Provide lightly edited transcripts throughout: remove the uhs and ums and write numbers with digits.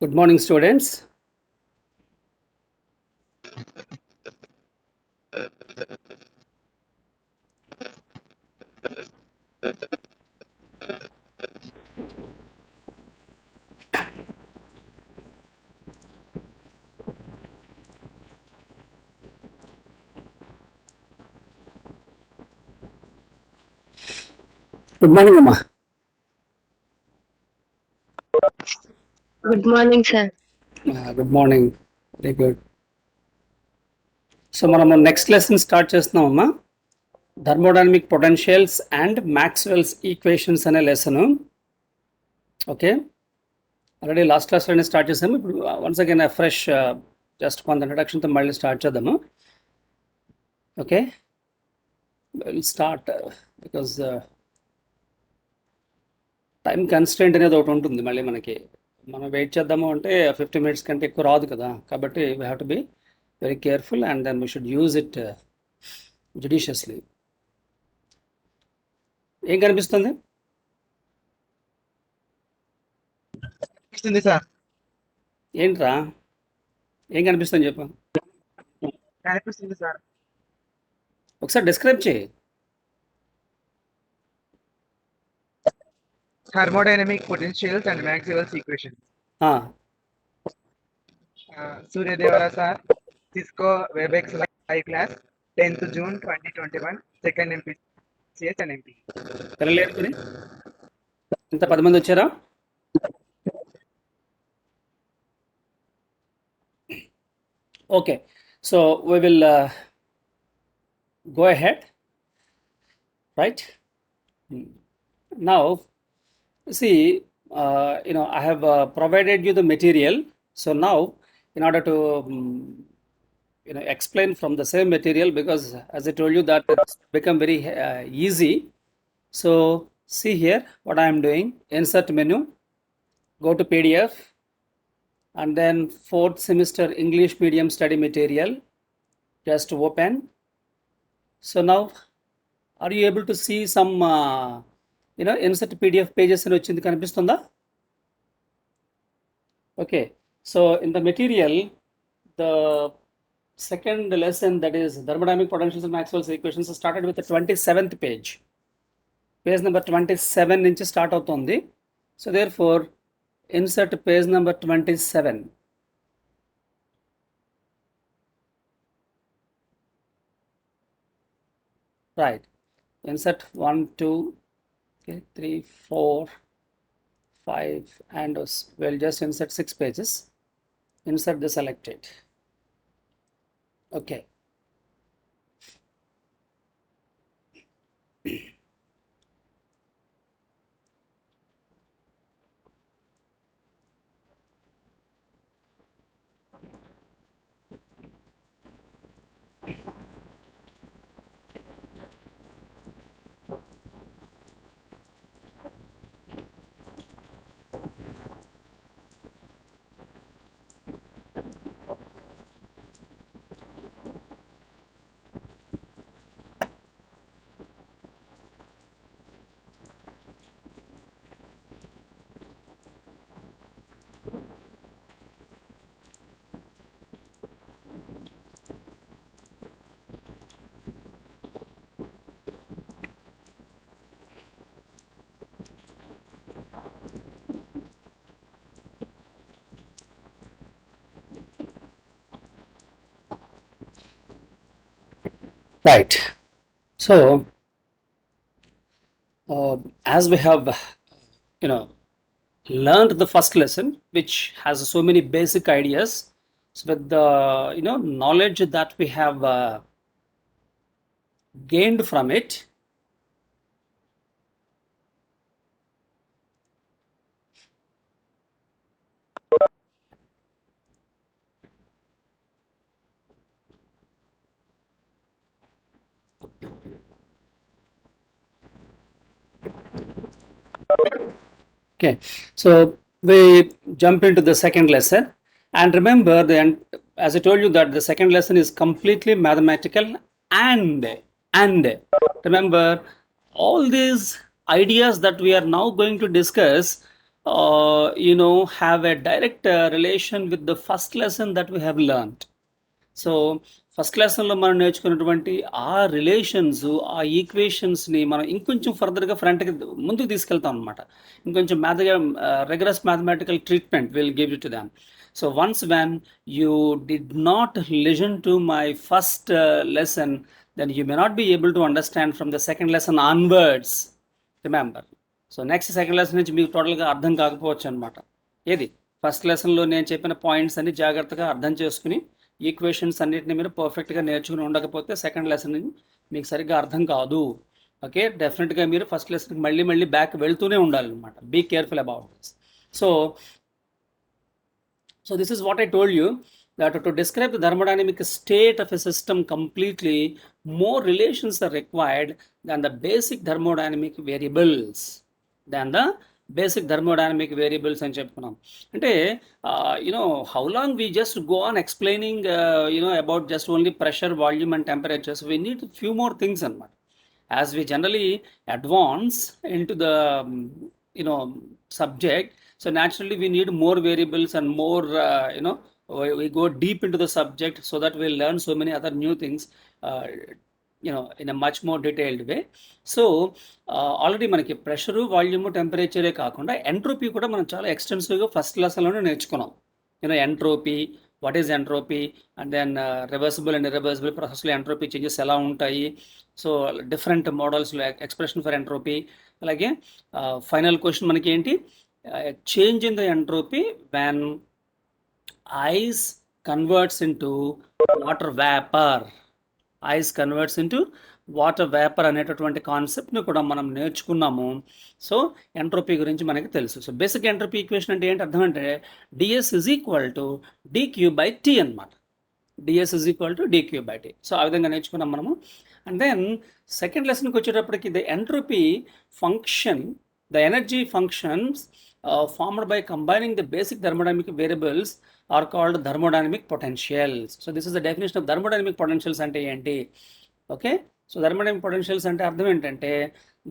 Good morning, students. Good morning, Amma. Good morning, sir. Good morning. Very good. So మనము next lesson start చేస్తున్నాం అమ్మా. Thermodynamic potentials and Maxwell's equations అనే lesson. Okay, already last క్లాస్లోనే start చేసాము. ఇప్పుడు once again fresh just కొంత ఇంట్రడక్షన్తో మళ్ళీ start చేద్దాము. Okay, will start because time constant అనేది ఒకటి ఉంటుంది. మళ్ళీ మనం వెయిట్ చేద్దాము అంటే 50 minutes కంటే ఎక్కువ రాదు కదా. కాబట్టి we have to be very careful and then we should use it judiciously. ఏం కనిపిస్తుంది? కనిపిస్తుంది సార్. ఏంట్రా ఏం కనిపిస్తుంది చెప్పు. కనిపిస్తుంది సార్. ఒకసారి డిస్క్రైబ్ చేయి. Thermodynamic potentials and Maxwell's equation. ఆ, Suryadevara sir, Cisco Webex hi class, 10th June 2021, second MPCS and MP. పిల్లలు ఏర్పడి ఇంత 10 మంది వచ్చారా? Okay, so we will go ahead, right? Now, see, I have provided you the material. So now, in order to explain from the same material, because as I told you that it's become very easy. So see here what I am doing. Insert menu, go to PDF, and then 4th semester English medium study material. Just open. So now, are you able to see some insert PDF pages అని వచ్చింది, కనిపిస్తుందా? Okay, so in the material, the second lesson, that is thermodynamic potentials and Maxwell's equations, started with the 27th page. Page number 27 నుంచి start అవుతుంది. So therefore, insert page number 27. Right, insert 1, 2, okay, 3, 4, 5, and we'll just insert 6 pages. Insert the selected. Okay. Right. So, as we have, learned the first lesson, which has so many basic ideas, so with the knowledge that we have gained from it, okay, so we jump into the second lesson, and remember as I told you that the second lesson is completely mathematical, and remember all these ideas that we are now going to discuss have a direct relation with the first lesson that we have learned. So first లెసన్లో మనం నేర్చుకున్నటువంటి ఆ relations, ఆ ఈక్వేషన్స్ని మనం ఇంకొంచెం ఫర్దర్గా ఫ్రంట్కి ముందుకు తీసుకెళ్తాం అనమాట. ఇంకొంచెం rigorous mathematical treatment will give you to them. So once when you did not listen to my first lesson, then you may not be able to understand from the second lesson onwards. Remember. So next second lesson నుంచి మీకు టోటల్గా అర్థం కాకపోవచ్చు అనమాట. ఏది first లెసన్లో నేను చెప్పిన పాయింట్స్ అన్ని జాగ్రత్తగా అర్థం చేసుకుని ఈక్వేషన్స్ అన్నిటిని మీరు పర్ఫెక్ట్గా నేర్చుకుని ఉండకపోతే సెకండ్ లెసన్ మీకు సరిగ్గా అర్థం కాదు. ఓకే, డెఫినెట్గా మీరు ఫస్ట్ లెసన్కి మళ్ళీ బ్యాక్ వెళ్తూనే ఉండాలన్నమాట. Be careful about this. So this is what I told you, that to describe the thermodynamic state of a system completely, more relations are required than the basic thermodynamic variables. అని చెప్పుకున్నాం. అంటే how long we just go on explaining about just only pressure, volume and temperatures. We need few more things అనమాట. As we generally advance into the subject, so naturally we need more variables and more we go deep into the subject so that we'll learn so many other new things in a much more detailed way. So already మనకి pressure, volume, టెంపరేచరే కాకుండా entropy కూడా మనం చాలా ఎక్స్టెన్సివ్గా first క్లాస్లోనే నేర్చుకున్నాం. Entropy, what is entropy, and then reversible and irreversible ప్రాసెస్లో ఎంట్రోపీ చేంజెస్ ఎలా ఉంటాయి, సో డిఫరెంట్ మోడల్స్లో ఎక్స్ప్రెషన్ ఫర్ ఎంట్రోపీ. అలాగే ఫైనల్ క్వశ్చన్ మనకి ఏంటి, change in the entropy when ice converts into water vapour. Ice converts into water vapour అనేటటువంటి కాన్సెప్ట్ని కూడా మనం నేర్చుకున్నాము. సో ఎంట్రోపీ గురించి మనకి తెలుసు. సో బేసిక్ ఎంట్రోపీ ఈక్వేషన్ అంటే ఏంటి అర్థం అంటే DS is equal to dQ/T అనమాట. DS is equal to dQ/T. So ఆ విధంగా నేర్చుకున్నాం మనము. అండ్ దెన్ సెకండ్ లెసన్కి వచ్చేటప్పటికి the entropy function, the energy functions formed by combining the basic thermodynamic variables are called thermodynamic potentials. So this is the definition of thermodynamic potentials అంటే ఏంటి. Okay, so thermodynamic potentials అంటే అర్థం ఏంటంటే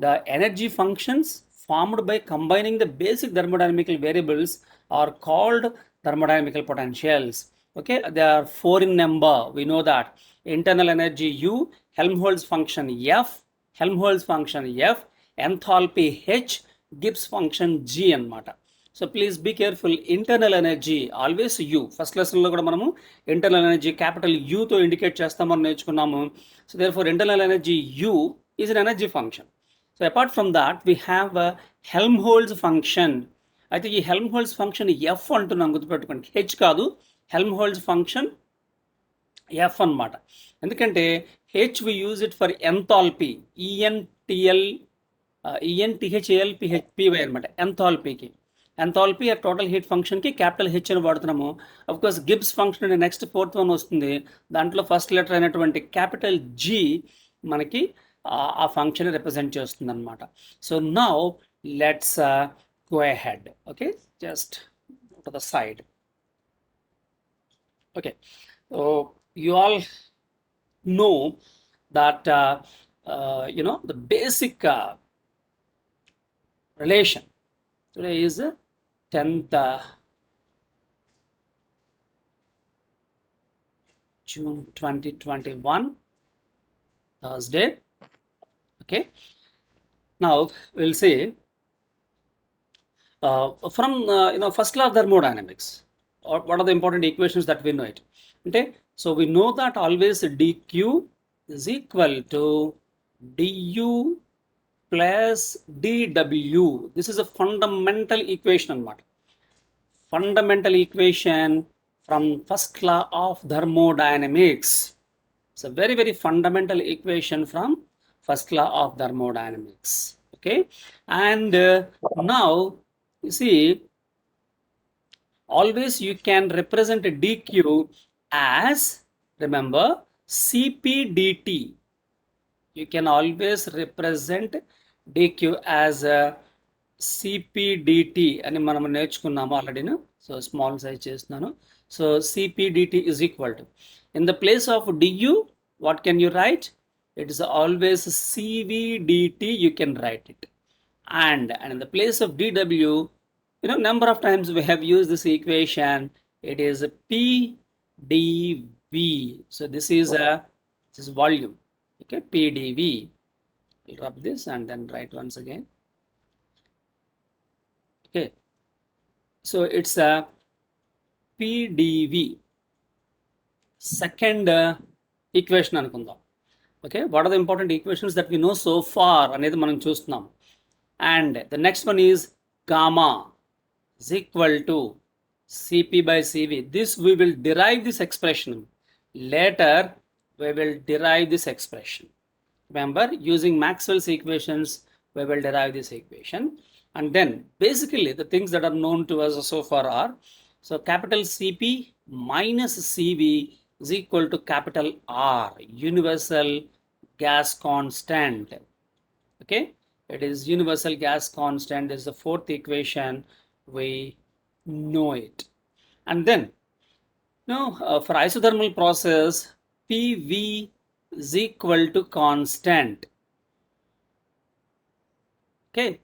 the energy functions formed by combining the basic thermodynamic variables are called thermodynamic potentials. Okay, they are 4 in number. We know that internal energy U, Helmholtz function F, enthalpy H, Gibbs function G అన్నమాట. So please be careful. Internal energy always U. First లెసన్లో కూడా మనము internal energy capital యూతో indicate చేస్తామని నేర్చుకున్నాము. So therefore internal energy U is an energy function. So apart from that we have Helmholtz function. అయితే ఈ Helmholtz function F అంటున్నాం, గుర్తుపెట్టుకోండి, హెచ్ కాదు. హెల్మ్హోల్ట్జ్ ఫంక్షన్ ఎఫ్ అన్నమాట. ఎందుకంటే H we use it for enthalpy, ENTHALPY అనమాట. ఎంథాల్పీకి, enthalpy ఆ టోటల్ హీట్ ఫంక్షన్కి క్యాపిటల్ హెచ్ అని వాడుతున్నాము. అఫ్కోర్స్ గిబ్స్ ఫంక్షన్ అనే నెక్స్ట్ 4th వన్ వస్తుంది. దాంట్లో ఫస్ట్ లెటర్ అయినటువంటి క్యాపిటల్ జీ మనకి ఆ ఫంక్షన్ రిప్రజెంట్ చేస్తుంది అనమాట. So now let's go ahead. Okay, just to the side. Okay, so you all know that the basic relation. Today is 10th June 2021, Thursday. Okay, now we'll see from first law of thermodynamics, or what are the important equations that we know it. Okay, so we know that always dq is equal to du plus dw. This is a fundamental equation అన్నమాట. Fundamental equation from first law of thermodynamics. It's a very, very fundamental equation from first law of thermodynamics. Okay, and now you see, always you can represent dq as, remember, Cp dt. You can always represent dq as Cp dt అని మనం నేర్చుకున్నాము already. So small size చేస్తున్నాను. So Cp dt is equal to, in the place of du, what can you write? It is always Cv dt, you can write it. And in the place of dw, You know, number of times we have used this equation. It is PdV. So this is volume. Okay, PdV. I'll rub this and then write once again. Okay, so it's a PdV. Second equation అనుకుందాం. Okay, what are the important equations that we know so far అనేది మనం చూస్తున్నాం. And the next one is gamma is equal to Cp by Cv. This we will derive this expression. Later we will derive this expression. Remember, using Maxwell's equations, we will derive this equation. And then basically the things that are known to us so far are, so capital Cp minus Cv is equal to capital R, universal gas constant. Okay, it is universal gas constant. This is the fourth equation. We know it. And then now for isothermal process, PV is equal to constant. Okay,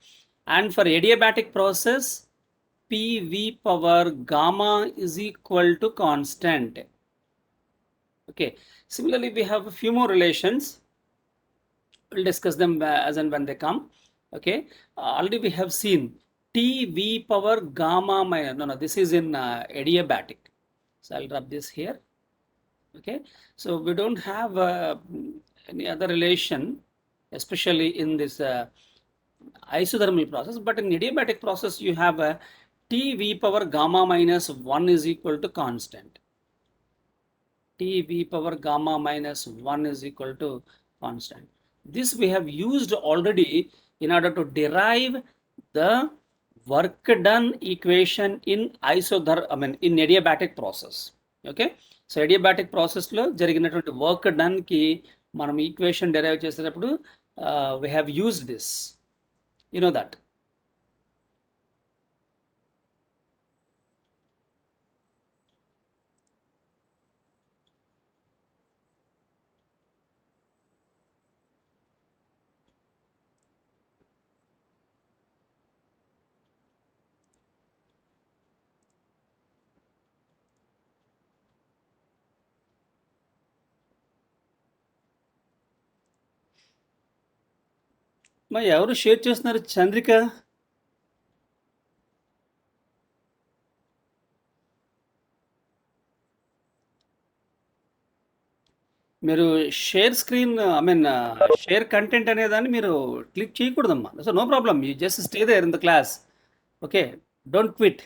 and for adiabatic process, PV power gamma is equal to constant. Okay, similarly we have a few more relations. We'll discuss them as and when they come. Okay, already we have seen TV power gamma minus, no, this is in adiabatic. So I'll rub this here. Okay, so we don't have any other relation, especially in this isothermal process, but in adiabatic process you have a TV power gamma minus 1 is equal to constant. TV power gamma minus 1 is equal to constant. This we have used already in order to derive the work done equation in in adiabatic process. Okay, so adiabatic process lo జరిగినటువంటి work done ki మనం equation derive చేసేటప్పుడు we have used this. You know that. మరి ఎవరు share చేస్తున్నారు? చంద్రిక. మీరు share screen share content అనేదాన్ని మీరు click చేయకూడదమ్మా. So no problem, you just stay there in the class. Okay, don't quit.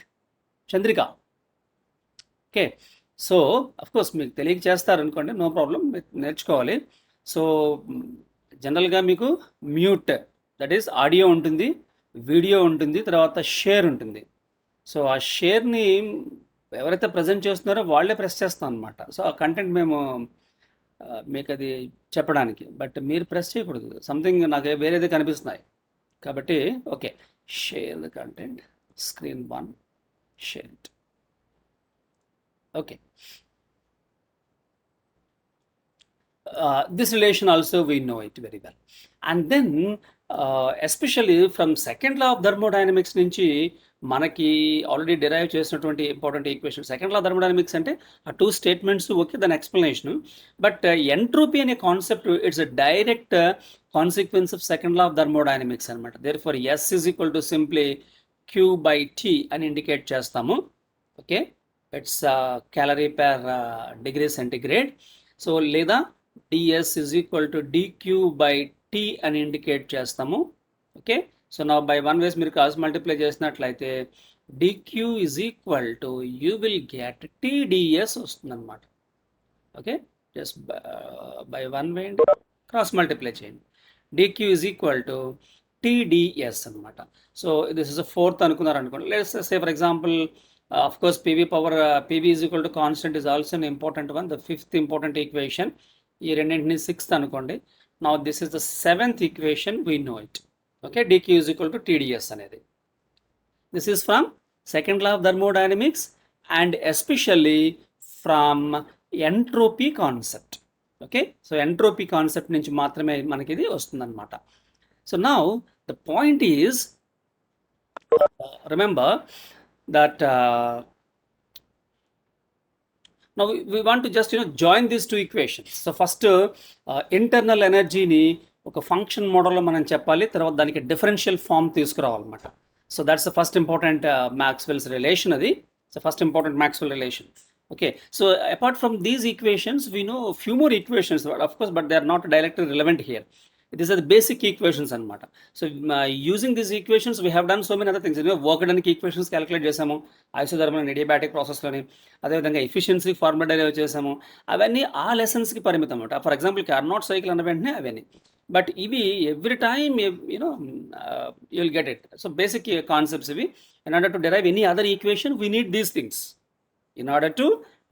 Chandrika. Okay, so of course మీకు తెలియక చేస్తారు అనుకోండి, నో ప్రాబ్లం, నేర్చుకోవాలి. సో జనరల్గా మీకు మ్యూట్, దట్ ఈస్ ఆడియో ఉంటుంది, వీడియో ఉంటుంది, తర్వాత షేర్ ఉంటుంది. సో ఆ షేర్ని ఎవరైతే ప్రజెంట్ చేస్తున్నారో వాళ్ళే ప్రెస్ చేస్తాం అనమాట. సో ఆ కంటెంట్ మేము మీకు అది చెప్పడానికి, బట్ మీరు ప్రెస్ చేయకూడదు. సంథింగ్ నాకు వేరేది కనిపిస్తున్నాయి కాబట్టి. Okay, share the content, screen 1, share it. Okay, this relation also we know it very well. And then especially from second law of thermodynamics నుంచి మనకి ఆల్రెడీ డిరైవ్ చేసినటువంటి important equation. Second law thermodynamics అంటే ఆ 2 statements, okay, దాని explanation. But entropy అనే concept it's a direct consequence of second law of thermodynamics అనమాట. Therefore S is equal to simply Q/T అని indicate చేస్తాము. Okay, it's calorie per degree centigrade. So లేదా ds is equal to dq/t అని indicate చేస్తాము. Okay, so నా by 1 ways మీరు cross multiply చేసినట్లయితే dq is equal to you will get tds వస్తుంది అనమాట. ఓకే, జస్ట్ బై 1 వేయండి, క్రాస్ మల్టిప్లై చేయండి, dq is equal to tds అనమాట. సో దిస్ ఇస్ 4th అనుకున్నారు అనుకోండి. Let's say for example, of course PV power PV is equal to constant is also an important one, the 5th important equation. ఈ రెండింటిని 6th అనుకోండి. Now this is the 7th equation, we know it. Okay, dq is equal to TdS అనేది. This is from second law of thermodynamics and especially from entropy concept. Okay, so entropy concept నుంచి మాత్రమే మనకి ఇది వస్తుందన్నమాట. So now the point is remember that now we want to just join these two equations. So first internal energy ni ఒక function మోడల్లో మనం చెప్పాలి, తర్వాత దానికి డిఫరెన్షియల్ ఫామ్ తీసుకురావాలన్నమాట. So that's the first important Maxwell's relation. అది so first important Maxwell relation. Okay, so apart from these equations, we know a few more equations, of course, but they are not directly relevant here. These are the basic equations anamata. So using these equations, we have done so many other things. Work done equations calculate చేసాము, isothermal and adiabatic process లోని, అదేవిధంగా efficiency formula derive చేసాము. అవన్నీ ఆ లెసన్స్కి పరిమితం అన్నమాట. For example Carnot cycle అన్న వెంటనే అవన్నీ, బట్ ఇవి every time you will get it. So basic concepts ఇవి. In order to derive any other equation we need these things. In order to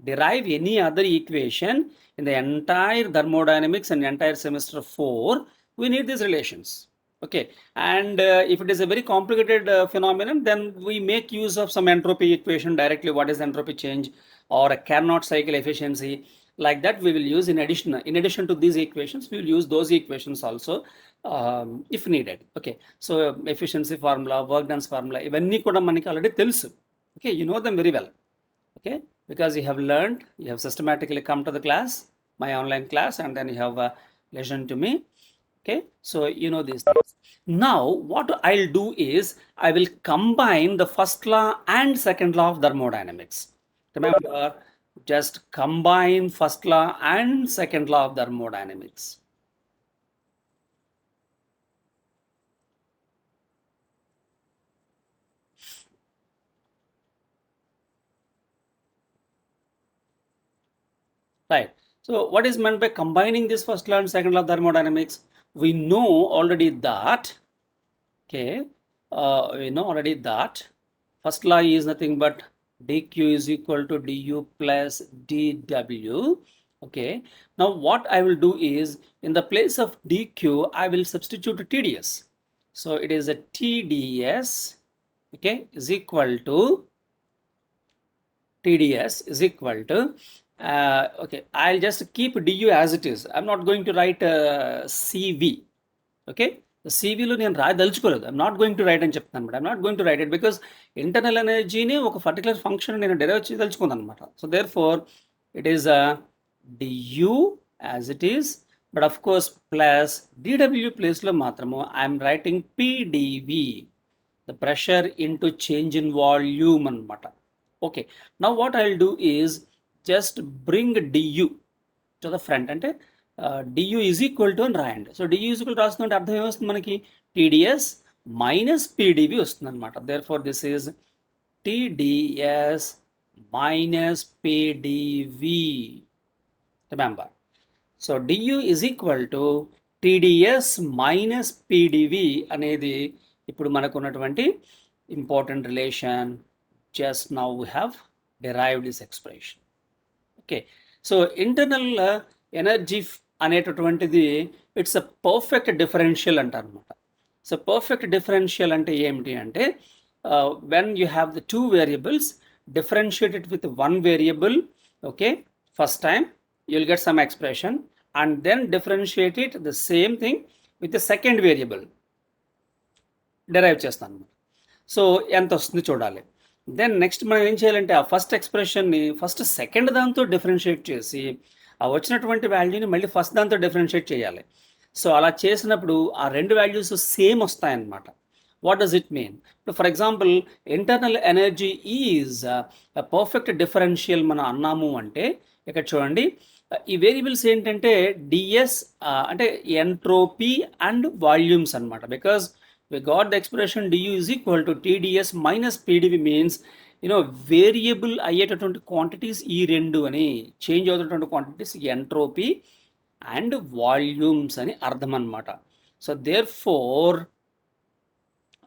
derive any other equation in the entire thermodynamics and entire semester 4, we need these relations. Okay, and if it is a very complicated phenomenon, then we make use of some entropy equation directly. What is entropy change or a Carnot cycle efficiency? Like that we will use in addition to these equations, we will use those equations also if needed. Okay, so efficiency formula, work done formula, ivanni kuda maniki already telusu. Okay, you know them very well. Okay, because you have learned, you have systematically come to the class, my online class, and then you have listened to me. Okay, so you know these things. Now what I'll do is I will combine the first law and second law of thermodynamics. Remember, just combine first law and second law of thermodynamics. Right. So what is meant by combining this first law and second law of thermodynamics? We know already that, okay, we know already that first law is nothing but dq is equal to du plus dw. Okay, now what I will do is, in the place of dq, I will substitute TdS. So it is a TdS, okay, is equal to TdS is equal to okay, I'll just keep du as it is. I'm not going to write CV. Okay, the CV లో నేను రాయదలుచుకోలేదు. I'm not going to write అని చెప్తాను అనమాట. I'm not going to write it because internal ఎనర్జీని ఒక particular function నేను derive చేయదలుచుకున్నాను అనమాట. So therefore it is du as it is, but of course plus dw ప్లేస్లో మాత్రము I'm writing PdV, the pressure into change in volume అనమాట. Okay, now what I'll do is just bring du to the front. అంటే du is equal to అని రాయండి. So du is equal to రాస్తుందంటే అర్థం ఏమొస్తుంది మనకి? TdS minus PdV వస్తుంది అనమాట. therefore this is TdS minus PdV. Remember, so du is equal to TdS minus PdV అనేది ఇప్పుడు మనకు ఉన్నటువంటి important relation. Just now we have derived this expression. Okay, so internal energy అనేటటువంటిది it's a perfect differential అంటారు అనమాట. So perfect differential అంటే ఏమిటి అంటే, when you have the two variables differentiated with one variable, okay, first time you will get some expression, and then differentiate it the same thing with the second variable derive చేస్తాను అనమాట. So ఎంత వస్తుంది చూడాలి. Then next మనం ఏం చేయాలంటే ఆ first ఎక్స్ప్రెషన్ని first second దాంతో డిఫరెన్షియేట్ చేసి ఆ వచ్చినటువంటి వాల్యూని మళ్ళీ ఫస్ట్ దాంతో డిఫరెన్షియేట్ చేయాలి. సో అలా చేసినప్పుడు ఆ రెండు వాల్యూస్ సేమ్ వస్తాయన్నమాట. What does it mean? For example internal energy is perfect differential మనం అన్నాము అంటే, ఇక్కడ చూడండి ఈ వేరియబుల్స్ ఏంటంటే డిఎస్ అంటే ఎంట్రోపీ అండ్ వాల్యూమ్స్ అనమాట. Because we got the expression du is equal to TdS minus PdV means variable అయ్యేటటువంటి క్వాంటిటీస్ ఈ రెండు అని, చేంజ్ అవుతున్నటువంటి క్వాంటిటీస్ ఎంట్రోపీ అండ్ వాల్యూమ్స్ అని అర్థం అనమాట. So therefore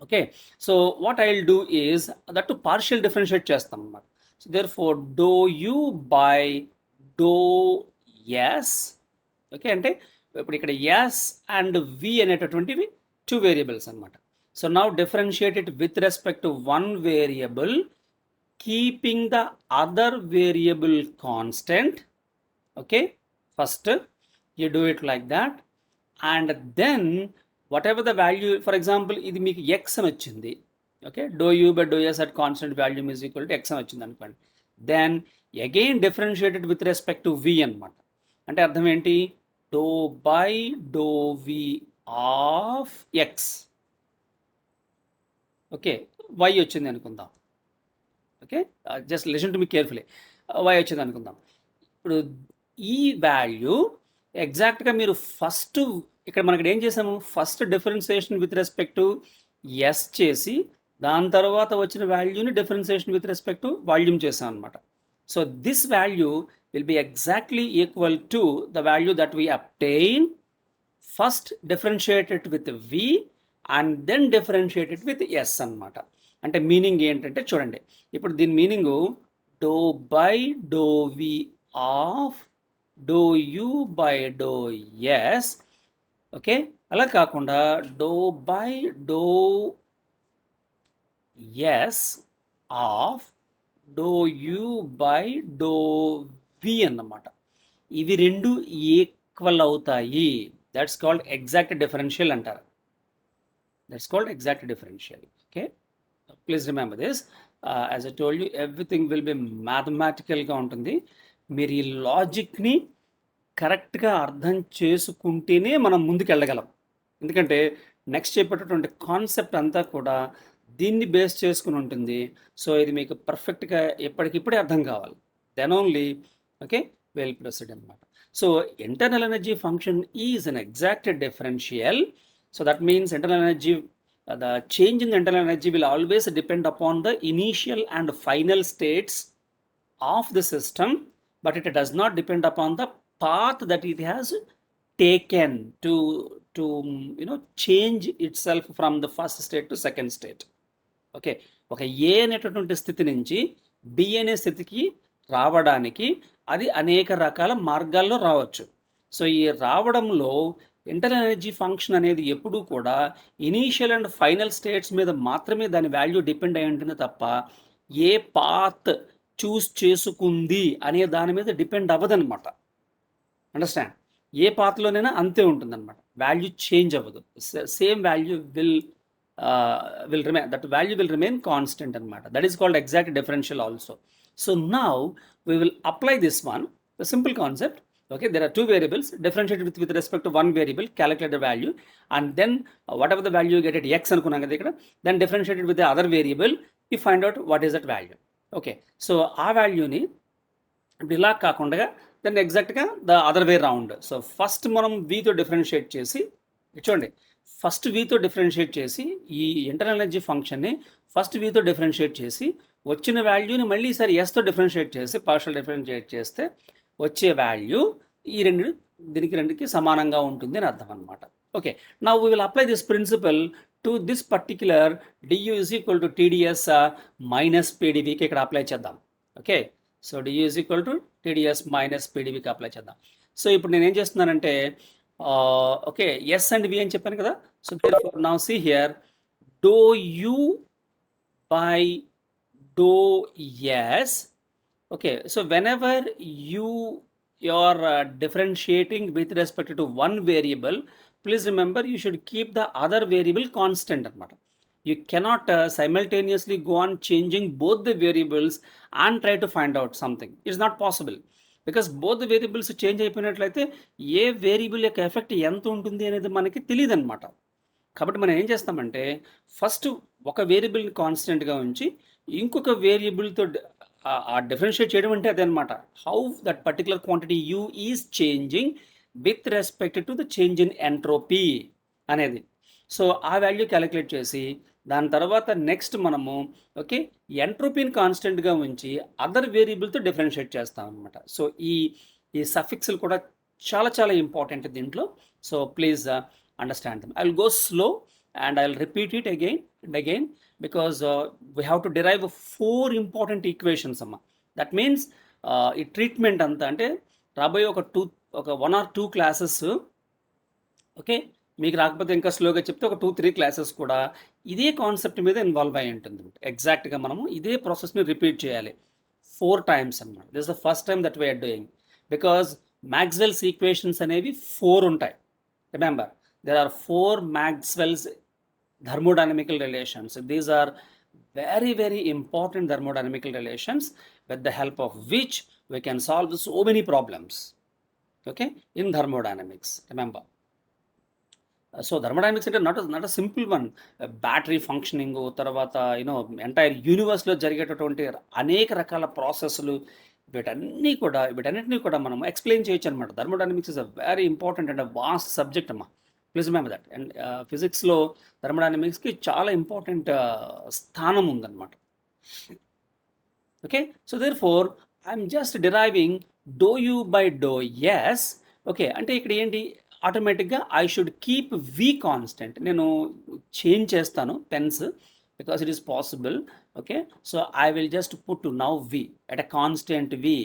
okay, so what I will do is that partial differentiate చేస్తాం అనమాట. So therefore do U by do S, okay, అంటే ఇప్పుడు ఇక్కడ ఎస్ అండ్ వి అనేటటువంటివి two variables అనమాట. So now differentiate it with respect to one variable, keeping the other variable constant. Okay, first you do it like that, and then whatever the value, for example ఇది మీకు x అని వచ్చింది, okay, dou U by do S at constant volume is equal to X అని వచ్చింది అనుకోండి. Then again differentiated with respect to V అనమాట. అంటే అర్థం ఏంటి, dou by do V of X. Okay, Y వచ్చింది అనుకుందాం. Okay, just listen to me carefully. Y వచ్చింది అనుకుందాం. ఇప్పుడు ఈ వాల్యూ ఎగ్జాక్ట్గా మీరు ఫస్ట్ ఇక్కడ మనకి ఏం చేసాము, first differentiation with respect to S చేసి దాని తర్వాత వచ్చిన వాల్యూని differentiation with respect to volume చేసాం అనమాట. So this value will be exactly equal to the value that we obtain first differentiated with V and then differentiated with S అనమాట. అంటే meaning ఏంటంటే చూడండి, ఇప్పుడు దీని meaning do by do V of do U by do S. Okay, అలా కాకుండా do by do S of do U by do V అన్నమాట. ఇవి రెండు ఈక్వల్ అవుతాయి. దట్స్ కాల్డ్ ఎగ్జాక్ట్ డిఫరెన్షియల్ అంటారు. That's called exact differential. Okay, please remember this. As I told you, everything will be మ్యాథమెటికల్గా ఉంటుంది. మీరు ఈ లాజిక్ని కరెక్ట్గా అర్థం చేసుకుంటేనే మనం ముందుకు వెళ్ళగలం. ఎందుకంటే నెక్స్ట్ చెప్పేటటువంటి కాన్సెప్ట్ అంతా కూడా దీన్ని బేస్ చేసుకుని ఉంటుంది. సో ఇది మీకు పర్ఫెక్ట్గా ఎప్పటికిప్పుడే అర్థం కావాలి. Then only okay we'll proceed అనమాట. So internal energy function is an exact differential. So that means internal energy, the change in the internal energy will always depend upon the initial and final states of the system, but it does not depend upon the path that it has taken to change itself from the first state to second state. Okay, ఒక ఏ అనేటటువంటి స్థితి నుంచి B అనే స్థితికి రావడానికి అది అనేక రకాల మార్గాల్లో రావచ్చు. సో ఈ రావడంలో ఇంటర్నల్ ఎనర్జీ ఫంక్షన్ అనేది ఎప్పుడూ కూడా ఇనీషియల్ అండ్ ఫైనల్ స్టేట్స్ మీద మాత్రమే దాని వాల్యూ డిపెండ్ అయి ఉంటుంది తప్ప ఏ పాత్ చూస్ చేసుకుంది అనే దాని మీద డిపెండ్ అవ్వదన్నమాట. అండర్స్టాండ్? ఏ పాత్లోనైనా అంతే ఉంటుందన్నమాట, వాల్యూ చేంజ్ అవ్వదు. Same value will remain, that value will remain constant anamata. That is called exact differential also. So now we will apply this one, the simple concept. Okay, there are two variables, differentiated with respect to one variable, calculate the value, and then whatever the value you get at x anukunnam kada ikkada, then differentiated with the other variable, you find out what is that value. Okay, so aa value ni ఇలా కాకుండా then exact గా the other way round. So first మనం v తో differentiate చేసి, చూడండి, first వీతో differentiate చేసి ఈ internal energy ఫంక్షన్ని ఫస్ట్ వీతో డిఫరెన్షియేట్ చేసి వచ్చిన వాల్యూని మళ్ళీ ఈసారి ఎస్తో డిఫరెన్షియేట్ చేసి పార్షల్ డిఫరెన్షియేట్ చేస్తే వచ్చే వాల్యూ ఈ రెండుకి సమానంగా ఉంటుంది అని అర్థం అనమాట. Okay, now we will apply this principle to this particular dU is equal to TdS minus పీడీవీకి ఇక్కడ అప్లై చేద్దాం. Okay, so dU is equal to TdS minus పీడీవీకి అప్లై చేద్దాం. సో ఇప్పుడు నేను ఏం చేస్తున్నానంటే ఓకే, ఎస్ అండ్ వి అని చెప్పాను కదా. So now see here, do U by do S. Okay, so whenever you are differentiating with respect to one variable, please remember you should keep the other variable constant anamata. You cannot simultaneously go on changing both the variables and try to find out something. It's not possible. Because both variables change అయిపోయినట్లయితే ఏ variable యొక్క effect ఎంత ఉంటుంది అనేది మనకి తెలియదు అనమాట. కాబట్టి మనం ఏం చేస్తామంటే ఫస్ట్ ఒక వేరియబుల్ని కాన్స్టెంట్గా ఉంచి ఇంకొక వేరియబుల్తో డిఫరెన్షియేట్ చేయడం అంటే అదే అనమాట. How that particular quantity you is changing with respect to the change in entropy అనేది. సో ఆ వాల్యూ క్యాలిక్యులేట్ చేసి దాని తర్వాత నెక్స్ట్ మనము ఓకే ఎంట్రోపీని కాన్స్టెంట్గా ఉంచి అదర్ వేరియబుల్తో డిఫరెన్షియేట్ చేస్తాం అనమాట. సో ఈ సఫిక్స్లు కూడా చాలా చాలా ఇంపార్టెంట్ దీంట్లో. So please understand them. I will go slow and I will repeat it again and again because we have to derive 4 important equations అమ్మ. దట్ మీన్స్ ఈ ట్రీట్మెంట్ అంతా అంటే రాబోయే ఒక 1 or 2 క్లాసెస్ ఓకే, మీకు రాకపోతే ఇంకా స్లోగా చెప్తే ఒక 2-3 క్లాసెస్ కూడా ఇదే కాన్సెప్ట్ మీద ఇన్వాల్వ్ అయి ఉంటుంది. ఎగ్జాక్ట్గా మనము ఇదే ప్రాసెస్ని రిపీట్ చేయాలి 4 times అన్నమాట. This is the first time that we're doing because Maxwell's equations అనేవి 4 ఉంటాయి. Remember, there are 4 Maxwell's thermodynamical relations. These are very, very important thermodynamical relations with the help of which we can solve so many problems, okay, in thermodynamics. Remember, so thermodynamics అంటే not a simple one. Battery functioning, తర్వాత entire యూనివర్స్లో జరిగేటటువంటి అనేక రకాల ప్రాసెస్లు, వీటన్నిటినీ కూడా మనం ఎక్స్ప్లెయిన్ చేయొచ్చు అనమాట. Thermodynamics is a very important and vast subject అమ్మా. Please remember that. అండ్ ఫిజిక్స్లో థర్మోడైనమిక్స్కి చాలా ఇంపార్టెంట్ స్థానం ఉందన్నమాట. Okay, so therefore I'm just deriving dou U by do S. Okay, అంటే ఇక్కడ ఏంటి, ఆటోమేటిక్గా I should keep V constant. నేను చేంజ్ చేస్తాను పెన్స్ because it is possible. Okay, so I will just put now V at a constant V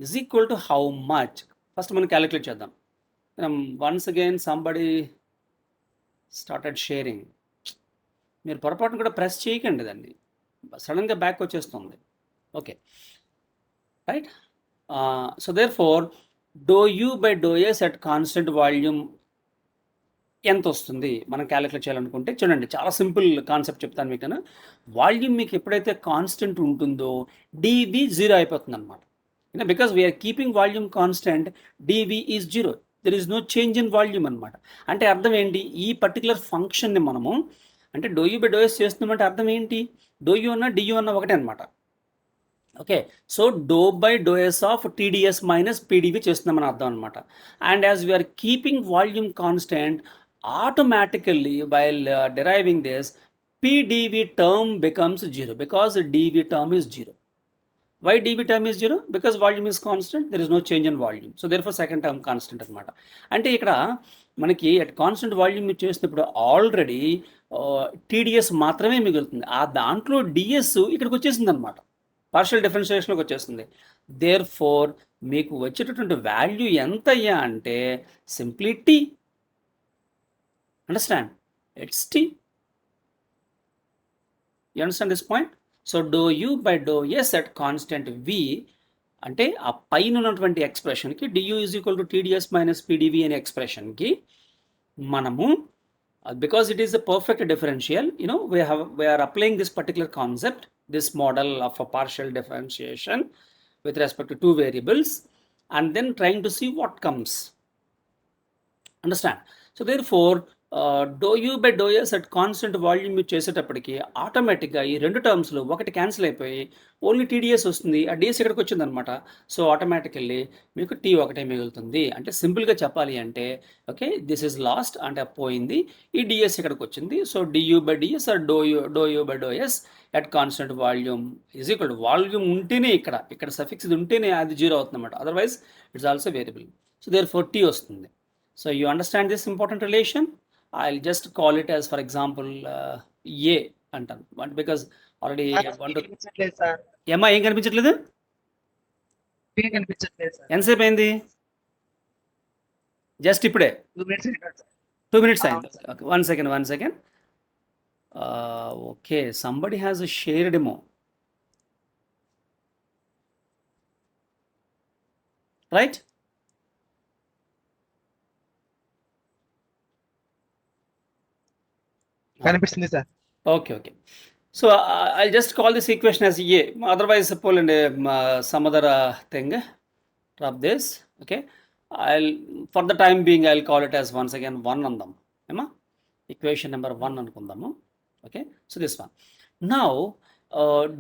is equal to how much. First మనం calculate చేద్దాం. Once again somebody started sharing. మీరు పొరపాటును కూడా press చేయకండి, దాన్ని సడన్గా బ్యాక్ వచ్చేస్తుంది. Okay, right. So therefore do U by do S at constant volume ఎంత వస్తుంది మనం క్యాలిక్యులేట్ చేయాలనుకుంటే, చూడండి చాలా సింపుల్ కాన్సెప్ట్ చెప్తాను మీకు. వాల్యూమ్ మీకు ఎప్పుడైతే కాన్స్టెంట్ ఉంటుందో డివి జీరో అయిపోతుంది అనమాట. Because we're keeping volume constant, dV is zero, there is no change in volume అనమాట. అంటే అర్థం ఏంటి, ఈ పర్టికులర్ ఫంక్షన్ని మనము అంటే do U by do S చేస్తున్నామంటే అర్థం ఏంటి, డో యూ అన్న డియూ అన్న ఒకటే అనమాట. Okay, so do by do S of TdS minus PdV చేస్తున్నామని అర్థం అనమాట. And as we're keeping volume constant, automatically while deriving this, pdv term becomes 0 because dv term is 0. Why dv term is 0? Because volume is constant, there is no change in volume. So therefore second term constant అనమాట. అంటే ఇక్కడ మనకి at constant volume చేసినప్పుడు already TDS మాత్రమే మిగులుతుంది. ఆ దాంట్లో DS ఇక్కడికి వచ్చేసింది అనమాట, పార్షియల్ డిఫరెన్షియేషన్లోకి వచ్చేస్తుంది. దేర్ ఫోర్ మీకు వచ్చేటటువంటి వాల్యూ ఎంత అయ్యా అంటే simply T. Understand, it's T. You understand this point? So dou U by do S at constant V అంటే ఆ పైన ఉన్నటువంటి ఎక్స్ప్రెషన్కి dU is equal to TdS minus PdV అనే ఎక్స్ప్రెషన్కి మనము, because it is a perfect differential, we are applying this particular concept, this model of a partial differentiation with respect to two variables, and then trying to see what comes. Understand? So therefore do U by do S at constant volume మీరు చేసేటప్పటికి ఆటోమేటిక్గా ఈ రెండు టర్మ్స్లో ఒకటి cancel అయిపోయి only TDS వస్తుంది. ఆ DS ఇక్కడికి వచ్చిందనమాట. సో ఆటోమేటికల్లీ మీకు టీ ఒకటే మిగులుతుంది. అంటే సింపుల్గా చెప్పాలి అంటే ఓకే, దిస్ ఈజ్ లాస్ట్ అంటే పోయింది, ఈ డిఎస్ ఇక్కడికి వచ్చింది. So dU by dS or dou U by do S at constant volume is equal to volume ఉంటేనే ఇక్కడ సఫిక్స్ ఇది ఉంటేనే అది జీరో అవుతుంది అనమాట, otherwise it's also variable. So therefore T వస్తుంది. So you understand this important relation. I'll just call it as, for example, A అంటాను, because already కనిపించట్లేదు సార్. ఏమా ఏం కనిపించట్లేదు? కనిపించట్లేదు సార్. ఎంతసేపు అయింది? జస్ట్ ఇప్పుడే 2 minutes అయింది. Okay, one second. Okay, somebody has shared ఎమో, రైట్? కనిపిస్తుంది sir. Okay. So I'll just call this equation as A. Otherwise, some other thing, drop this. Okay, for the time being I'll call it as once again 1 andam. Ema equation number 1 anukundamu. Okay, so this one. Now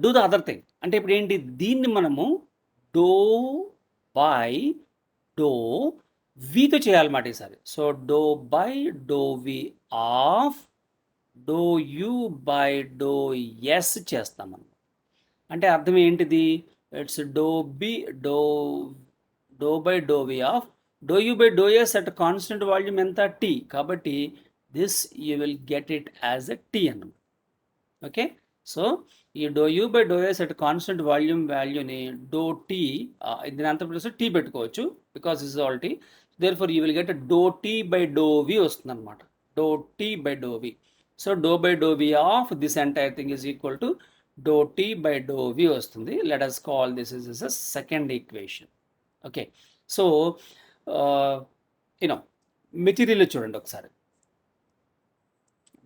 do the other thing. అంటే ఇప్పుడు ఏంటి, దీన్ని మనము do by do వితో చేయాలన్నమాట ఈసారి. So do by do V of do U by do S చేస్తామన్నమాట. అంటే అర్థం ఏంటిది, it's do by do V of do U by do S at constant volume ఎంత, టీ. కాబట్టి this you will get it as a T అన్నమాట. Okay, so ఈ do U by do S at constant volume వాల్యూని do T, దీని అంత plus T పెట్టుకోవచ్చు because is all T. Therefore you will get dou T by do V వస్తుంది అనమాట, dou T by do V. So dou by dou v of this entire thing is equal to dou t by dou v వస్తుంది. Let us call this is a second equation. Okay, so material చూడండి ఒకసారి.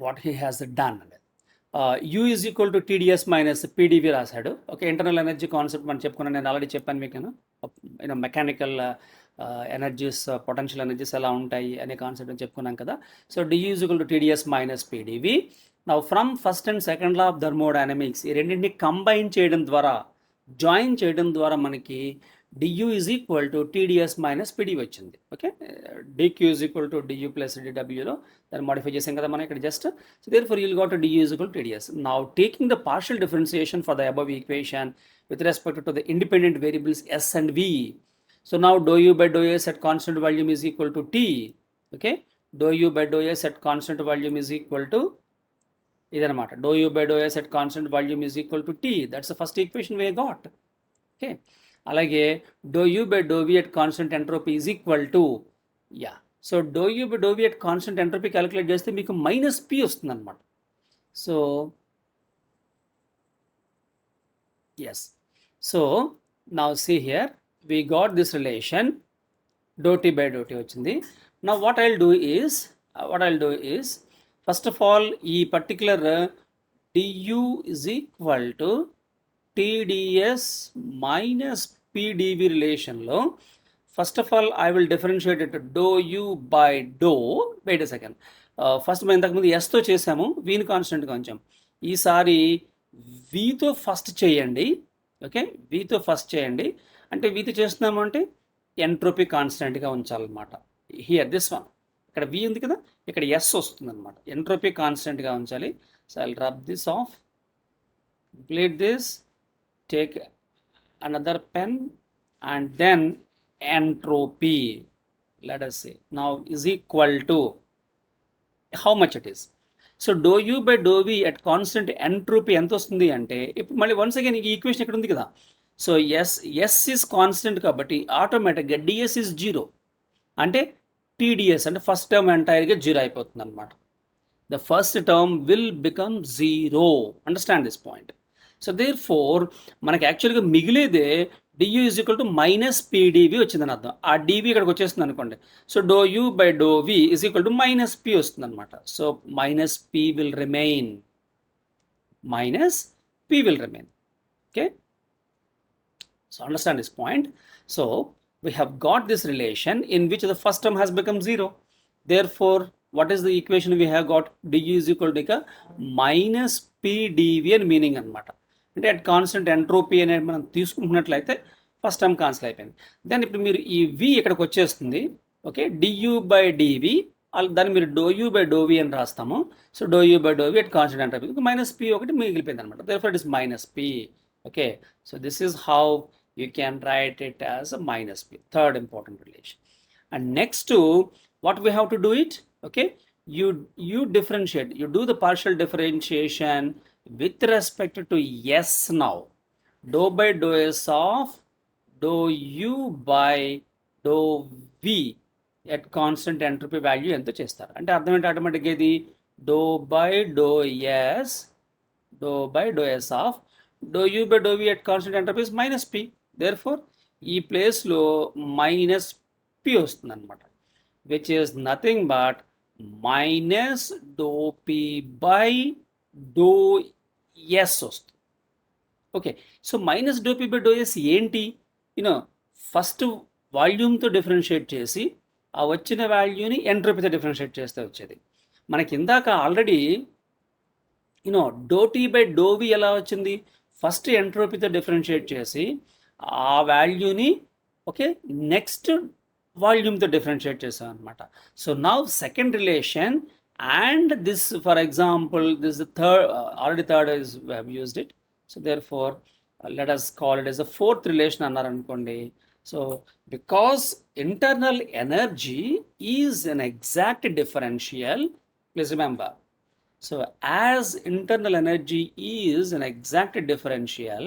what he has done. U is equal to TDS minus PdV రాశాడు. Okay, internal energy concept మనం చెప్పుకున్నాను, నేను already చెప్పాను మీకు. Mechanical energies, potential energies ఎలా ఉంటాయి అనే కాన్సెప్ట్ చెప్పుకున్నాం కదా. So DU is equal to TDS minus PdV. Now from first and second law of thermodynamics, ఈ రెండింటిని కంబైన్ చేయడం ద్వారా, జాయిన్ చేయడం ద్వారా మనకి DU is equal to TDS minus PdV వచ్చింది. Okay, DQ is equal to DU plus DWలో దాన్ని modify చేసాం కదా మనం ఇక్కడ just. So therefore you'll got to DU is equal to TDS. Now taking the partial differentiation for the above equation with respect to the independent variables S and V. So now dou U by dou S at constant volume is equal to T. Okay, dou U by dou S at constant volume is equal to ఇదనమాట, dou U by dou S at constant volume is equal to T. That's the first equation we got. Okay, అలాగే dou U by dou V at constant entropy is equal to, yeah, so dou U by dou V at constant entropy calculate చేస్తే మీకు minus P వస్తుంది అనమాట. So yes, so now see here we got this relation dou T by dou T వచ్చింది. Now what I'll do is first of all ఈ particular DU is equal to TDS minus PdV రిలేషన్లో first of all I will differentiate it dou U by dou, wait a second, first మనం ఇంతకుముందు ఎస్తో చేసాము, వీని కాన్స్టెంట్గా ఉంచాం. ఈసారి వీతో ఫస్ట్ చేయండి. ఓకే, వీతో ఫస్ట్ చేయండి, అంటే వీతో చేస్తున్నాము అంటే ఎంట్రోపీ కాన్స్టెంట్గా ఉంచాలన్నమాట. హియర్ దిస్ వన్, ఇక్కడ V ఉంది కదా, ఇక్కడ S వస్తుంది అనమాట, ఎంట్రోపీ కాన్స్టెంట్గా ఉంచాలి. So I will rub this of, complete this, take another pen, and then entropy, let us say, now is equal to how much it is. So dou U by dou V at constant entropy ఎంత వస్తుంది అంటే, ఇప్పుడు మళ్ళీ once again ఈ equation ఇక్కడ ఉంది కదా. So S is constant కాబట్టి ఆటోమేటిక్గా DS is 0, అంటే TDS అంటే ఫస్ట్ టర్మ్ ఎంటైర్గా 0 అయిపోతుంది అనమాట. The first term will become 0. Understand this point. So therefore మనకి యాక్చువల్గా మిగిలేదే DU is equal to minus PdV వచ్చిందని అర్థం. ఆ dV ఇక్కడికి వచ్చేస్తుంది అనుకోండి. So dou U by dou V is equal to minus P వస్తుంది అనమాట. So minus P will remain. Okay. So understand this point. So we have got this relation in which the first term has become 0. Therefore what is the equation we have got? DU is equal to minus PdV అని meaning అనమాట. అంటే at constant entropy అనేది మనం తీసుకుంటున్నట్లయితే first term cancel అయిపోయింది. Then ఇప్పుడు మీరు ఈ V ఇక్కడికి వచ్చేస్తుంది. ఓకే, DU by dV, దాన్ని మీరు dou U by dou V అని రాస్తాము. So dou U by dou V at constant entropy, minus P ఒకటి మిగిలిపోయింది అనమాట. therefore it is minus P. Okay, so this is how you can write it as a minus P, third important relation. And next to what we have to do it, okay, you differentiate, you do the partial differentiation with respect to S. Now dou by dou S of dou U by dou V at constant entropy value ఎంత చేస్తారు అంటే అర్థం ఏంటి, ఆటోమేటిక్గా ఇది dou by dou S of dou U by dou V at constant entropy is minus P. therefore ఈ ప్లేస్లో minus P వస్తుంది అనమాట, which is nothing but minus dou P by dou S వస్తుంది. Okay, so minus dou P by dou S ఏంటి, first వాల్యూమ్తో differentiate చేసి ఆ వచ్చిన వాల్యూని ఎంట్రోపీతో డిఫరెన్షియేట్ చేస్తే వచ్చేది. మనకి ఇందాక already dou T by dou V ఎలా వచ్చింది, ఫస్ట్ ఎంట్రోపీతో డిఫరెన్షియేట్ చేసి ఆ వాల్యూని ఓకే నెక్స్ట్ వాల్యూమ్తో డిఫరెన్షియేట్ చేసాం అనమాట. So now second relation and this, for example, this is the third, already third is we have used it. So therefore let us call it as a fourth relation annar anukondi. So because internal energy is an exact differential, please remember, so as internal energy is an exact differential,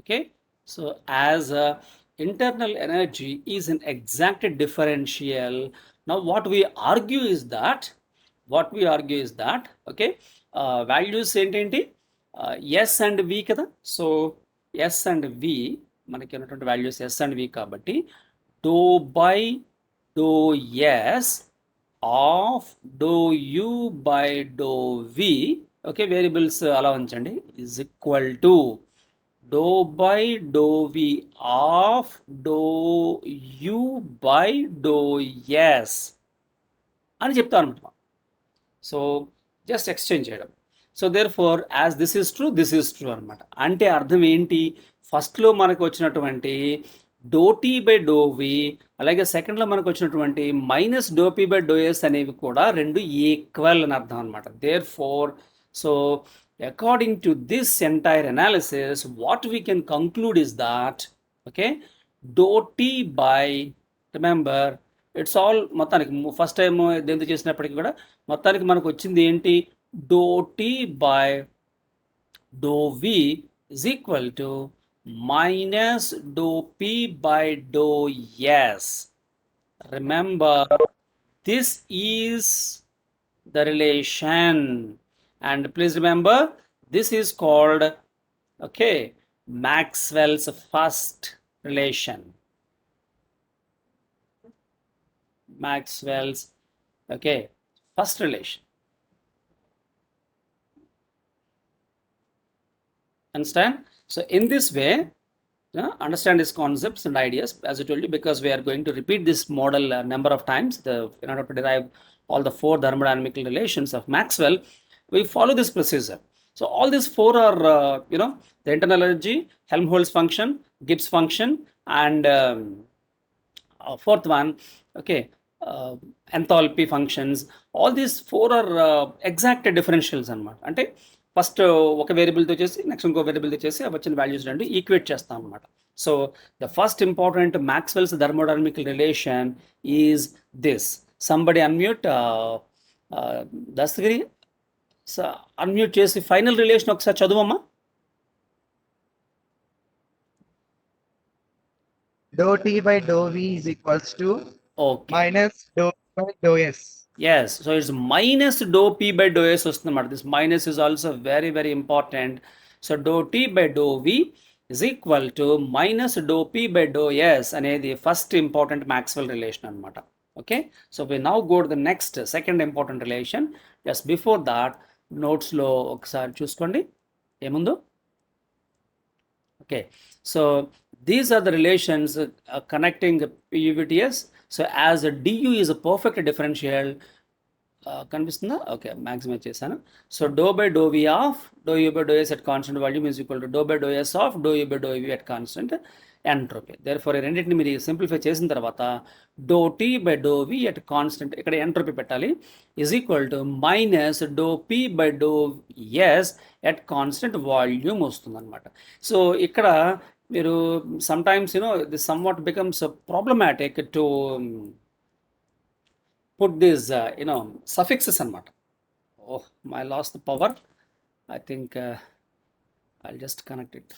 okay, So as internal energy is an exact differential, now what we argue is that okay, values ఏంటేంటి, s and v కదా. So s and v మనకి ఉన్నటువంటి values s and v కాబట్టి do by do s of do u by do v, okay, variables అలా ఉంచండి, is equal to do by do V of do U by do S అని చెప్తాను అనమాట. So just exchange చేయడం. So therefore as this is true అనమాట. అంటే అర్థం ఏంటి, ఫస్ట్లో మనకు వచ్చినటువంటి డోటీ బై డోవి, అలాగే సెకండ్లో మనకు వచ్చినటువంటి మైనస్ డోపీ బై డోఎస్ అనేవి కూడా రెండు ఈక్వల్ అని అర్థం అనమాట. Therefore, so according to this entire analysis, what we can conclude is that, okay, dou t by, remember, it's all మొత్తానికి ఫస్ట్ టైం దేంతో చేసినప్పటికీ కూడా మొత్తానికి మనకు వచ్చింది ఏంటి, do T by do V is equal to minus dou p by dou s. Remember, this is the relation. And please remember, this is called, okay, Maxwell's first relation. Maxwell's, okay, first relation. Understand? So in this way, understand these concepts and ideas, as I told you, because we are going to repeat this model a number of times, in order to derive all the four thermodynamical relations of Maxwell, we follow this procedure. So all these four are, the internal energy, Helmholtz function, Gibbs function, and fourth one, okay, enthalpy functions. All these four are exact differentials అనమాట. అంటే first ఒక వేరియబుల్తో చేసి next ఇంకో వేరియబుల్తో చేసి వచ్చిన values రెండు equate చేస్తాం అనమాట. So the first important Maxwell's thermodynamical relation is this. Somebody unmute, Dastagiri unmute చేసి ఫైనల్ రిలేషన్ ఒకసారి చదువమ్మా. Dou t by dou v is equals to Okay. minus dou by dou s. Yes, so it's minus dou p by dou s వస్తుంది అన్నమాట. This minus is also very, very important. So dou t by dou v is equal to minus dou p by dou s అనేది first important Maxwell relation అనమాట. Okay, so we now go to the next second important relation. Just before that, నోట్స్లో ఒకసారి చూసుకోండి ఏముందో. Okay, so these are the relations connecting PUVTS. So as a du is a perfect differential, కనిపిస్తుందా? Okay, maximize చేశాను. So do by do V of do U by do S at constant volume is equal to do by do S of do U by do V at constant entropy. Therefore ఈ రెండింటిని మీరు simplify చేసిన తర్వాత do T by do V at constant, ఇక్కడ entropy పెట్టాలి, is equal to minus do P by do S at constant volume వస్తుంది అనమాట. So ఇక్కడ మీరు sometimes this somewhat becomes problematic to put these suffixes అనమాట. Oh, I lost the power. I think I'll just connect it.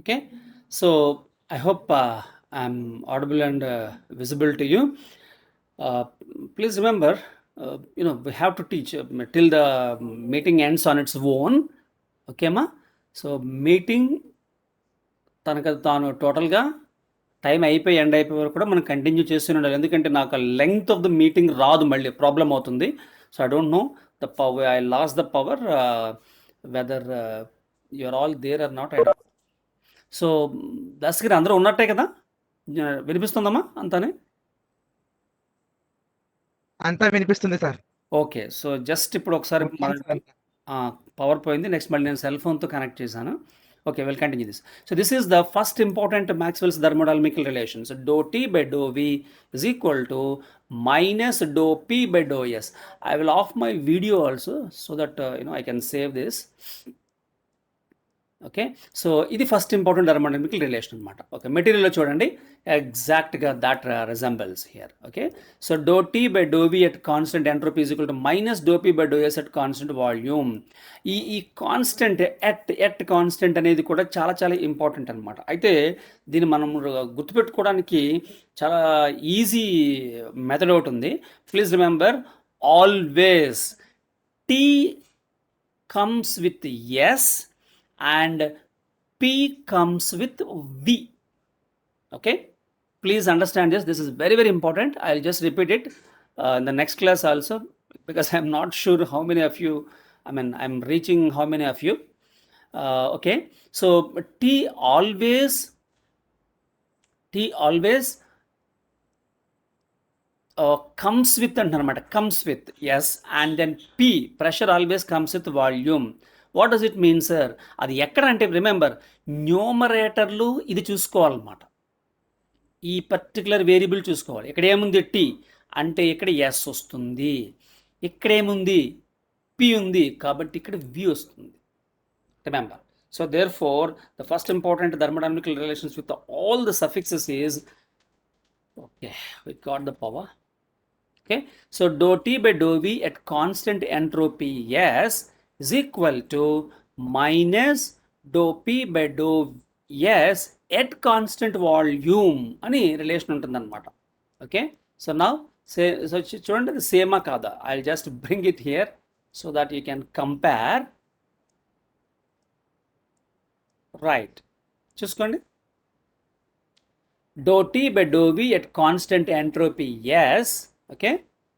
Okay, so I hope I'm audible and visible to you. Please remember, we have to teach till the meeting ends on its own. Okay ma? So meeting తనకు తాను టోటల్గా time అయిపోయి end అయిపోయే వరకు కూడా మనం continue చేస్తూనే ఉండాలి. ఎందుకంటే నాకు లెంగ్త్ ఆఫ్ ద మీటింగ్ రాదు, మళ్ళీ ప్రాబ్లం అవుతుంది. So I don't know the power, I lost the power, whether you are all there or not. I don't. So దర్శకులు అందరూ ఉన్నట్టే కదా, వినిపిస్తుందమ్మా అంతానే? అంతా వినిపిస్తుంది సార్. ఓకే. సో జస్ట్ ఇప్పుడు ఒకసారి పవర్ పోయింది, నెక్స్ట్ మళ్ళీ నేను సెల్ ఫోన్తో కనెక్ట్ చేశాను. Okay, will continue this. So this is the first important Maxwell's thermodynamical relations. Dou T by do V is equal to minus dou p by dou s. I will off my video also so that I can save this. Okay, so ఇది first important thermodynamical relation అనమాట. Okay, మెటీరియల్లో చూడండి ఎగ్జాక్ట్గా that resembles here. Okay, so do T by do V at constant entropy is equal to minus do P by do S at constant volume. ఈ constant at constant అనేది కూడా చాలా చాలా important అనమాట. అయితే దీన్ని మనం గుర్తుపెట్టుకోవడానికి చాలా ఈజీ మెథడ్ ఒకటి ఉంది. Please remember, always T comes with S and P comes with V. Okay, please understand this. This is very very important. I'll just repeat it in the next class also, because I'm not sure how many of you, I'm reaching how many of you. Okay, so T always comes with another, comes with yes, and then P, pressure always comes with volume. What does it mean sir? అది ఎక్కడ అంటే, remember, న్యూమరేటర్లు ఇది చూసుకోవాలన్నమాట. ఈ particular variable చూసుకోవాలి. ఇక్కడ ఏముంది tea అంటే ఇక్కడ ఎస్ వస్తుంది, ఇక్కడేముంది పి ఉంది కాబట్టి ఇక్కడ వి వస్తుంది. Remember, so therefore the first important thermodynamical relations with all the suffixes is, okay, we got the power. Okay, so do T by do V at constant entropy S is equal to minus dou p by dou s at constant volume అని relation ఉంటుందన్నమాట. Okay, so now so చూడండి అది సేమా కాదా? I will just bring it here so that you can compare. Right, చూసుకోండి. Dou T by do V at constant entropy S, okay,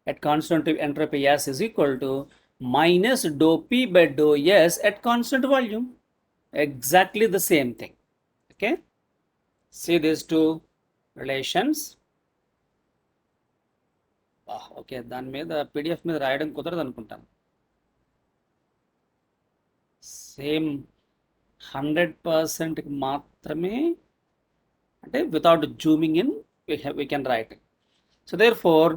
at constant entropy S is equal to minus dou P by dou S at constant volume. Exactly the same thing. Okay, see these two relations. Okay, దాని మీద PDF మీద రాయడం కుదరదు అనుకుంటాను. Same 100% మాత్రమే, అంటే without zooming in we can write it. So therefore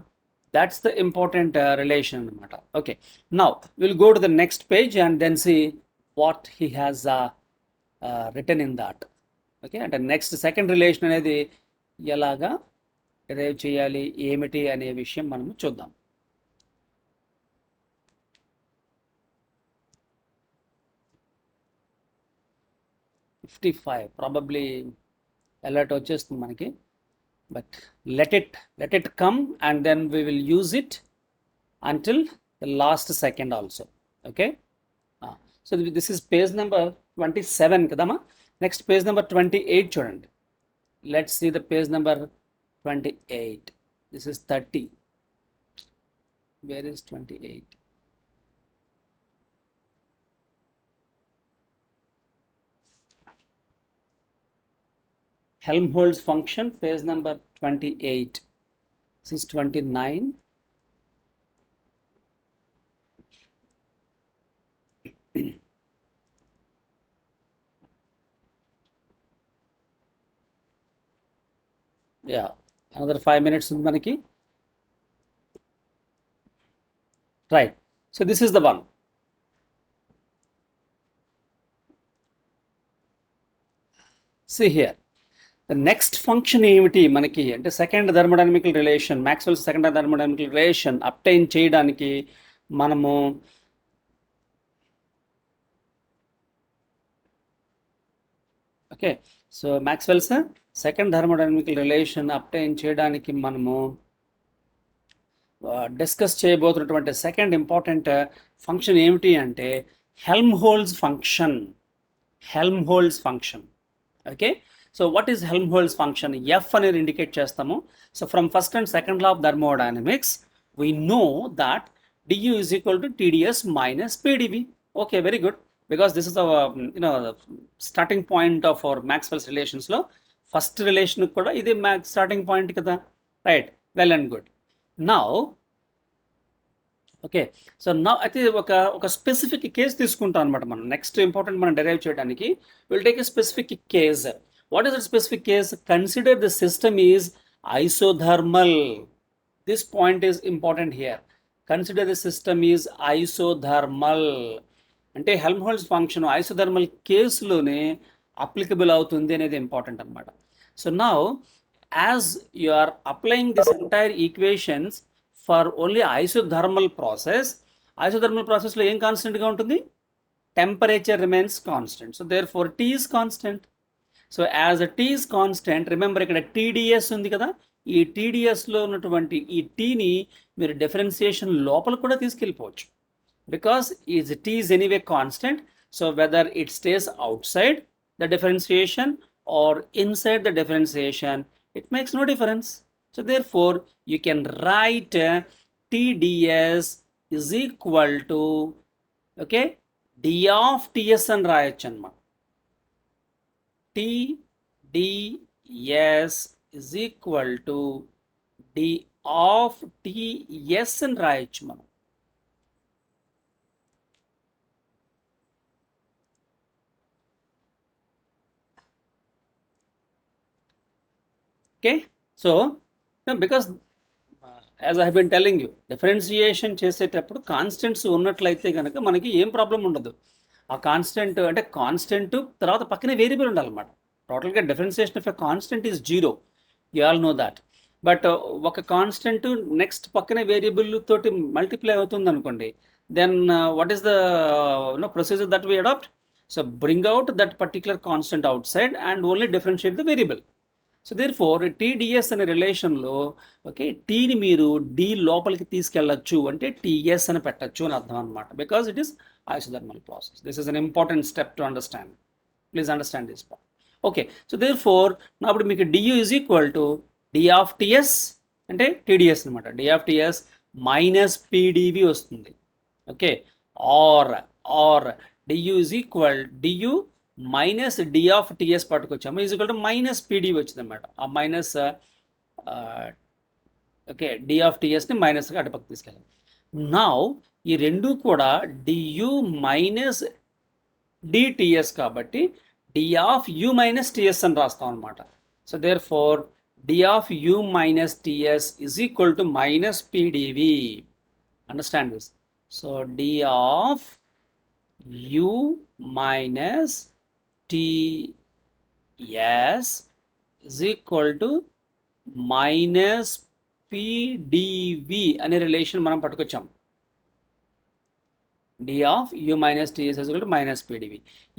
that's the important relation anamata. Okay, now we'll go to the next page and then see what he has written in that. Okay, and the next second relation అనేది ఎలాగా derive చేయాలి ఏమిటి అనే విషయం మనము చూద్దాం. Probably alert వచ్చేస్తుంది మనకి, but let it come and then we will use it until the last second also. Okay, so this is page number 27 kadama. Next page number 28 chudandi. Let's see the page number 28. This is 30. Where is 28? Helmholtz function, page number 28. This is 29. Yeah, another 5 minutes ఉంది మనకి. Right, so this is the one. See here, the next function ఏమిటి మనకి అంటే, second thermodynamical relation, Maxwell's second thermodynamical relation obtain చేయడానికి మనము okay, so Maxwell's second thermodynamical relation obtain చేయడానికి మనము discuss చేయబోతున్నటువంటి సెకండ్ ఇంపార్టెంట్ ఫంక్షన్ ఏమిటి అంటే, Helmholtz function. Okay, so what is Helmholtz function? F అనేది ఇండికేట్ చేస్తాము. So from first and second law of thermodynamics we know that du is equal to TdS minus PdV. Okay, very good. Because this is the the starting point of our Maxwell's relations లో first relation కూడా ఇది starting point కదా, right? Well and good. Now okay, so నా అయితే ఒక specific case తీసుకుంటాం అనమాట. మనం నెక్స్ట్ ఇంపార్టెంట్ మనం డెరైవ్ చేయడానికి will take a specific case. What is the specific case? Consider the system is isothermal. This point is important here. Consider the system is isothermal. అంటే Helmholtz function isothermal కేసులోనే applicable అవుతుంది అనేది important అనమాట. So now as you are applying this entire equations for only isothermal ప్రాసెస్లో ఏం కాన్స్టెంట్గా ఉంటుంది? Temperature remains constant. So therefore T is constant. So as a T is constant, remember ఇక్కడ TdS ఉంది కదా, ఈ టీడీఎస్లో ఉన్నటువంటి ఈ టీని మీరు డిఫరెన్సియేషన్ లోపల కూడా తీసుకెళ్ళిపోవచ్చు. Because is T is anyway constant. So whether it stays outside the differentiation or inside the differentiation, it makes no difference. So therefore you can write TdS is equal to okay d of TS అని రాయొచ్చు అన్నమాట. TdS is equal to d of Ts అని రాయొచ్చు మనం. Okay, so because as I have been telling you, differentiation చేసేటప్పుడు constants ఉన్నట్లయితే కనుక మనకి ఏం ప్రాబ్లం ఉండదు. ఆ కాన్స్టెంట్ అంటే కాన్స్టెంట్ తర్వాత పక్కనే వేరియబుల్ ఉండాలన్నమాట. టోటల్గా differentiation of a constant is 0. You all know that. But ఒక కాన్స్టెంట్ నెక్స్ట్ పక్కనే వేరియబుల్ తోటి మల్టిప్లై అవుతుంది అనుకోండి, then what is the procedure that we adopt? So bring out that particular constant outside and only differentiate the variable. So therefore TDS అనే రిలేషన్లో okay టీని మీరు D లోపలికి తీసుకెళ్ళచ్చు అంటే టీఎస్ అని పెట్టచ్చు అని అర్థం అనమాట. Because it is isothermal process. This is an important step to understand. Please understand this part. Okay, so therefore now మీకు du is equal to d of ts అంటే tds అనమాట. d of ts minus pdv వస్తుంది. Okay, or du is equal du minus d of ts పట్టుకొచ్చాము is equal to minus pdv వచ్చింది అనమాట. ఆ minus okay d of ts ని మైనస్గా అటుపక్క తీసుకెళ్ళాం. Now ఈ రెండు కూడా du మైనస్ dts కాబట్టి d of u minus ts అని రాస్తాం అనమాట. So therefore d of u minus ts is equal to minus pdv. Understand this. So d of u minus ts is equal to minus pdv అనే relation మనం పట్టుకొచ్చాం. d of u minus ts is equal to minus pdv.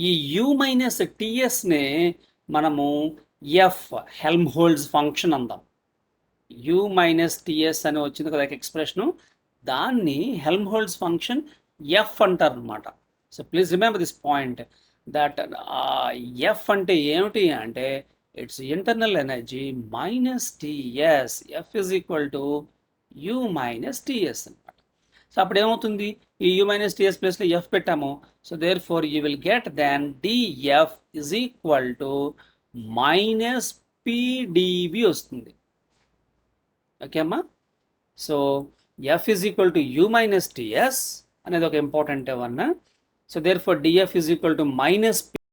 ఈ u minus ts-నే మనము f Helmholtz function అందాం. u minus ts అని వచ్చింది కదా ఎక్స్ప్రెషను, దాన్ని హెల్మ్హోల్ట్జ్ ఫంక్షన్ f అంటారు అనమాట. So please remember this point that f అంటే ఏమిటి అంటే it's internal energy minus ts. f is equal to u minus ts అనమాట. సో అప్పుడు ఏమవుతుంది, ఈ u మైనస్ ts ప్లేస్లో f పెట్టాము. So therefore you will get then df is equal to minus pdv వస్తుంది. ఓకే అమ్మా. So f is equal to u minus ts అనేది ఒక important one. So therefore df is equal to minus